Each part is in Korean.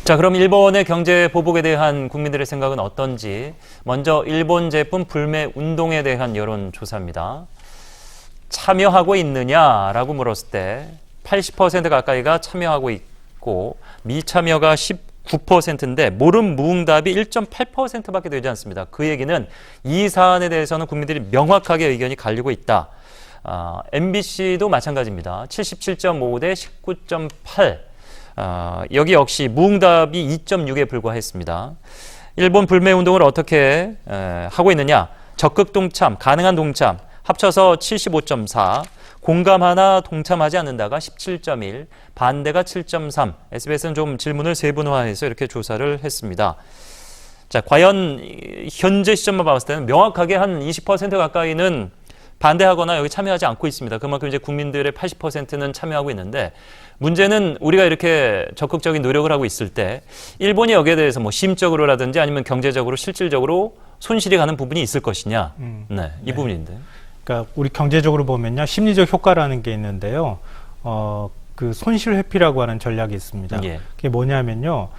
자, 그럼 일본의 경제 보복에 대한 국민들의 생각은 어떤지 먼저 일본 제품 불매 운동에 대한 여론조사입니다. 참여하고 있느냐라고 물었을 때 80% 가까이가 참여하고 있고 미참여가 19%인데 모름 무응답이 1.8%밖에 되지 않습니다. 그 얘기는 이 사안에 대해서는 국민들이 명확하게 의견이 갈리고 있다. MBC도 마찬가지입니다. 77.5 대 19.8. 여기 역시 무응답이 2.6에 불과했습니다. 일본 불매운동을 어떻게 하고 있느냐. 적극 동참, 가능한 동참 합쳐서 75.4, 공감하나 동참하지 않는다가 17.1, 반대가 7.3. SBS는 좀 질문을 세분화해서 이렇게 조사를 했습니다. 자, 과연 현재 시점만 봤을 때는 명확하게 한 20% 가까이는 반대하거나 여기 참여하지 않고 있습니다. 그만큼 이제 국민들의 80%는 참여하고 있는데 문제는 우리가 이렇게 적극적인 노력을 하고 있을 때 일본이 여기에 대해서 뭐 심적으로라든지 아니면 경제적으로 실질적으로 손실이 가는 부분이 있을 것이냐. 네, 이 부분인데. 그러니까 우리 경제적으로 보면요, 심리적 효과라는 게 있는데요. 그 손실 회피라고 하는 전략이 있습니다. 예. 그게 뭐냐면요,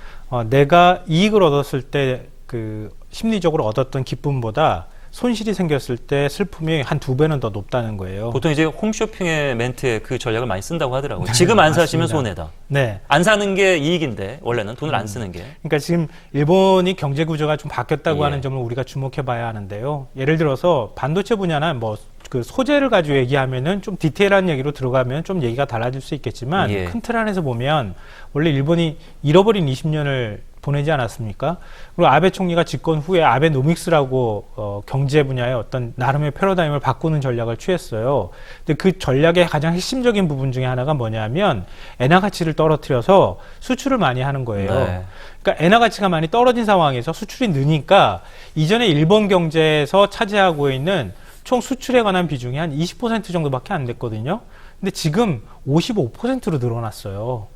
내가 이익을 얻었을 때 그 심리적으로 얻었던 기쁨보다 손실이 생겼을 때 슬픔이 한 2배는 더 높다는 거예요. 보통 이제 홈쇼핑의 멘트에 그 전략을 많이 쓴다고 하더라고요. 지금 안 사시면 손해다. 네. 안 사는 게 이익인데 원래는 돈을 안 쓰는 게. 그러니까 지금 일본이 경제 구조가 좀 바뀌었다고 예. 하는 점을 우리가 주목해 봐야 하는데요. 예를 들어서 반도체 분야나 뭐 그 소재를 가지고 얘기하면은 좀 디테일한 얘기로 들어가면 좀 얘기가 달라질 수 있겠지만 예. 큰 틀 안에서 보면 원래 일본이 잃어버린 20년을 보내지 않았습니까? 그리고 아베 총리가 집권 후에 아베노믹스라고 경제 분야의 어떤 나름의 패러다임을 바꾸는 전략을 취했어요. 근데 그 전략의 가장 핵심적인 부분 중에 하나가 뭐냐면 엔화 가치를 떨어뜨려서 수출을 많이 하는 거예요. 네. 그러니까 엔화 가치가 많이 떨어진 상황에서 수출이 느니까 이전에 일본 경제에서 차지하고 있는 총 수출에 관한 비중이 한 20% 정도밖에 안 됐거든요. 근데 지금 55%로 늘어났어요.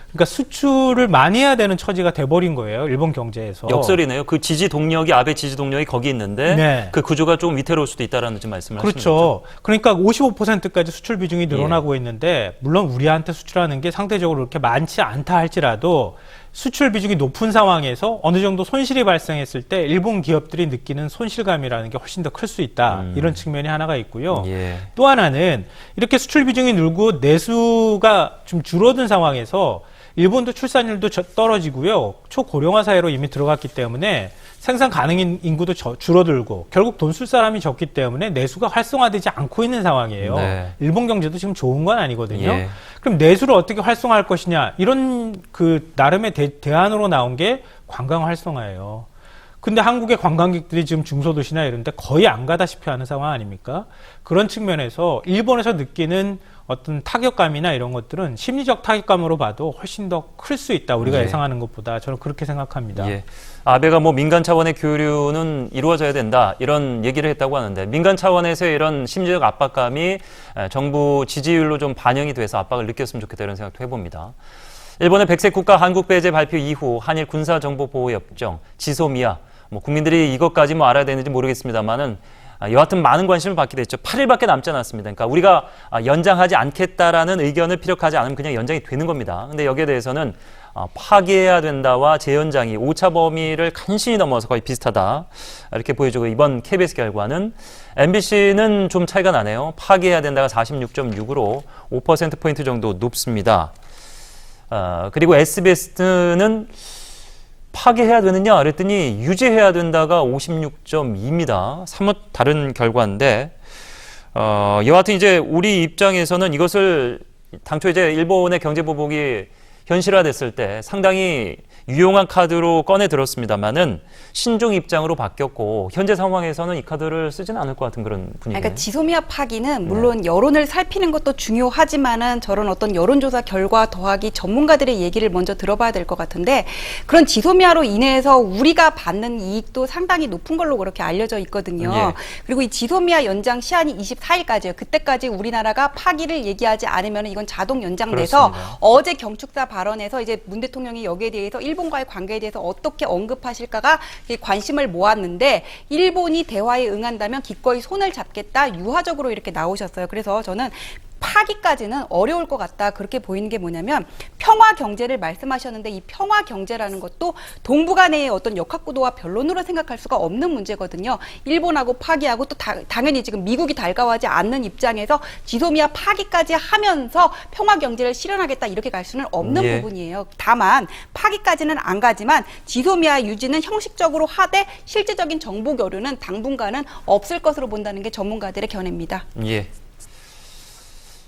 그러니까 수출을 많이 해야 되는 처지가 돼버린 거예요, 일본 경제에서. 역설이네요. 그 지지 동력이 아베 지지 동력이 거기 있는데 네. 그 구조가 조금 위태로울 수도 있다라는 말씀을 하시는 거죠. 그렇죠. 그러니까 55%까지 수출 비중이 늘어나고 예. 있는데 물론 우리한테 수출하는 게 상대적으로 그렇게 많지 않다 할지라도 수출 비중이 높은 상황에서 어느 정도 손실이 발생했을 때 일본 기업들이 느끼는 손실감이라는 게 훨씬 더 클 수 있다. 이런 측면이 하나가 있고요. 예. 또 하나는 이렇게 수출 비중이 늘고 내수가 좀 줄어든 상황에서 일본도 출산율도 떨어지고요. 초고령화 사회로 이미 들어갔기 때문에 생산 가능 인구도 줄어들고 결국 돈 쓸 사람이 적기 때문에 내수가 활성화되지 않고 있는 상황이에요. 네. 일본 경제도 지금 좋은 건 아니거든요. 예. 그럼 내수를 어떻게 활성화할 것이냐 이런 그 나름의 대안으로 나온 게 관광 활성화예요. 근데 한국의 관광객들이 지금 중소도시나 이런 데 거의 안 가다시피 하는 상황 아닙니까? 그런 측면에서 일본에서 느끼는 어떤 타격감이나 이런 것들은 심리적 타격감으로 봐도 훨씬 더 클 수 있다. 우리가 예. 예상하는 것보다 저는 그렇게 생각합니다. 예. 아베가 뭐 민간 차원의 교류는 이루어져야 된다 이런 얘기를 했다고 하는데 민간 차원에서의 이런 심리적 압박감이 정부 지지율로 좀 반영이 돼서 압박을 느꼈으면 좋겠다 이런 생각도 해봅니다. 일본의 백색 국가 한국 배제 발표 이후 한일 군사정보보호협정 지소미아 뭐 국민들이 이것까지 뭐 알아야 되는지 모르겠습니다만은 여하튼 많은 관심을 받게 됐죠. 8일밖에 남지 않았습니다. 그러니까 우리가 연장하지 않겠다라는 의견을 피력하지 않으면 그냥 연장이 되는 겁니다. 근데 여기에 대해서는 파기해야 된다와 재연장이 오차 범위를 간신히 넘어서 거의 비슷하다. 이렇게 보여주고 이번 KBS 결과는 MBC는 좀 차이가 나네요. 파기해야 된다가 46.6으로 5%포인트 정도 높습니다. 그리고 SBS는 파기해야 되느냐 그랬더니 유지해야 된다가 56.2입니다. 사뭇 다른 결과인데 여하튼 이제 우리 입장에서는 이것을 당초 이제 일본의 경제 보복이 현실화됐을 때 상당히 유용한 카드로 꺼내 들었습니다만은 신종 입장으로 바뀌었고 현재 상황에서는 이 카드를 쓰지는 않을 것 같은 그런 분위기예요. 그러니까 지소미아 파기는 물론 여론을 살피는 것도 중요하지만은 저런 어떤 여론조사 결과 더하기 전문가들의 얘기를 먼저 들어봐야 될 것 같은데 그런 지소미아로 인해서 우리가 받는 이익도 상당히 높은 걸로 그렇게 알려져 있거든요. 예. 그리고 이 지소미아 연장 시한이 24일까지예요. 그때까지 우리나라가 파기를 얘기하지 않으면 이건 자동 연장돼서 그렇습니다. 어제 경축사 발언에서 이제 문 대통령이 여기에 대해서 일본과의 관계에 대해서 어떻게 언급하실까가 관심을 모았는데 일본이 대화에 응한다면 기꺼이 손을 잡겠다 유화적으로 이렇게 나오셨어요. 그래서 저는 파기까지는 어려울 것 같다. 그렇게 보이는 게 뭐냐면 평화 경제를 말씀하셨는데 이 평화 경제라는 것도 동북 간의 어떤 역학구도와 변론으로 생각할 수가 없는 문제거든요. 일본하고 파기하고 또 당연히 지금 미국이 달가워하지 않는 입장에서 지소미아 파기까지 하면서 평화 경제를 실현하겠다 이렇게 갈 수는 없는 예. 부분이에요. 다만 파기까지는 안 가지만 지소미아 유지는 형식적으로 하되 실질적인 정보 교류는 당분간은 없을 것으로 본다는 게 전문가들의 견해입니다. 예.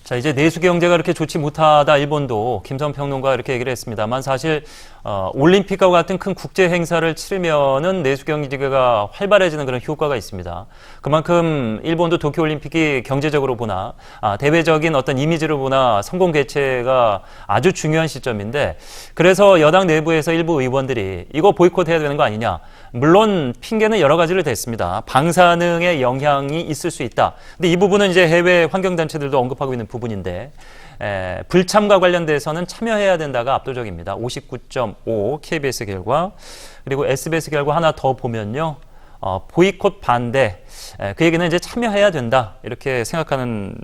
자, 이제 내수 경제가 그렇게 좋지 못하다 일본도 김선 평론가가 이렇게 얘기를 했습니다만 사실 올림픽과 같은 큰 국제 행사를 치르면은 내수 경제가 활발해지는 그런 효과가 있습니다. 그만큼 일본도 도쿄 올림픽이 경제적으로 보나 대외적인 어떤 이미지로 보나 성공 개최가 아주 중요한 시점인데 그래서 여당 내부에서 일부 의원들이 이거 보이콧해야 되는 거 아니냐. 물론 핑계는 여러 가지를 댔습니다. 방사능의 영향이 있을 수 있다. 근데 이 부분은 이제 해외 환경단체들도 언급하고 있는 부분인데 불참과 관련돼서는 참여해야 된다가 압도적입니다. 59.5 KBS 결과 그리고 SBS 결과 하나 더 보면요. 보이콧 반대 그 얘기는 이제 참여해야 된다 이렇게 생각하는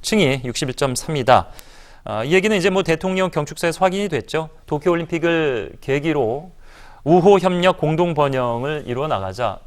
층이 61.3이다. 이 얘기는 이제 뭐 대통령 경축사에서 확인이 됐죠. 도쿄올림픽을 계기로 우호 협력 공동 번영을 이루어 나가자.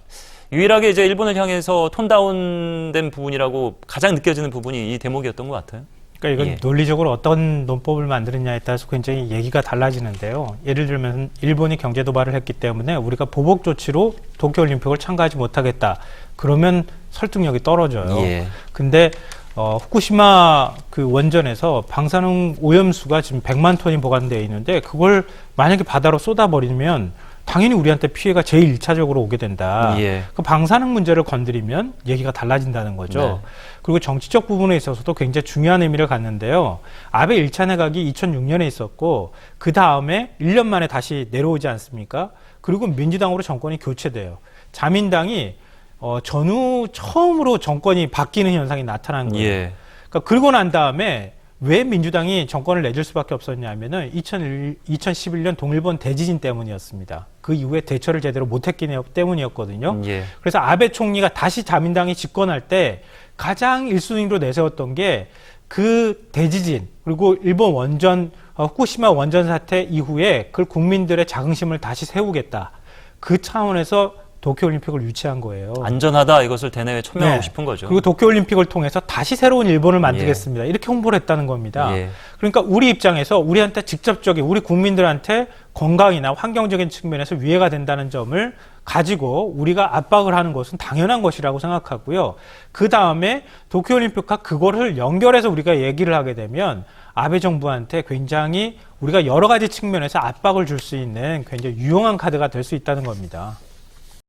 유일하게 이제 일본을 향해서 톤다운된 부분이라고 가장 느껴지는 부분이 이 대목이었던 것 같아요. 그러니까 이건 예. 논리적으로 어떤 논법을 만드느냐에 따라서 굉장히 얘기가 달라지는데요. 예를 들면 일본이 경제 도발을 했기 때문에 우리가 보복 조치로 도쿄올림픽을 참가하지 못하겠다. 그러면 설득력이 떨어져요. 예. 근데 후쿠시마 그 원전에서 방사능 오염수가 지금 100만 톤이 보관되어 있는데 그걸 만약에 바다로 쏟아버리면 당연히 우리한테 피해가 제일 1차적으로 오게 된다. 예. 그 방사능 문제를 건드리면 얘기가 달라진다는 거죠. 네. 그리고 정치적 부분에 있어서도 굉장히 중요한 의미를 갖는데요. 아베 1차 내각이 2006년에 있었고 그 다음에 1년 만에 다시 내려오지 않습니까? 그리고 민주당으로 정권이 교체돼요. 자민당이 전후 처음으로 정권이 바뀌는 현상이 나타난 거예요. 예. 그러니까 그러고 난 다음에 왜 민주당이 정권을 내줄 수밖에 없었냐면은 2011년 동일본 대지진 때문이었습니다. 그 이후에 대처를 제대로 못했기 때문이었거든요. 예. 그래서 아베 총리가 다시 자민당이 집권할 때 가장 1순위로 내세웠던 게 그 대지진 그리고 일본 원전 후쿠시마 원전 사태 이후에 그 국민들의 자긍심을 다시 세우겠다. 그 차원에서 도쿄올림픽을 유치한 거예요. 안전하다 이것을 대내외 첨예하고 네. 싶은 거죠. 그리고 도쿄올림픽을 통해서 다시 새로운 일본을 만들겠습니다. 이렇게 홍보를 했다는 겁니다. 예. 그러니까 우리 입장에서 우리한테 직접적인 우리 국민들한테 건강이나 환경적인 측면에서 위해가 된다는 점을 가지고 우리가 압박을 하는 것은 당연한 것이라고 생각하고요. 그 다음에 도쿄올림픽과 그거를 연결해서 우리가 얘기를 하게 되면 아베 정부한테 굉장히 우리가 여러 가지 측면에서 압박을 줄 수 있는 굉장히 유용한 카드가 될 수 있다는 겁니다.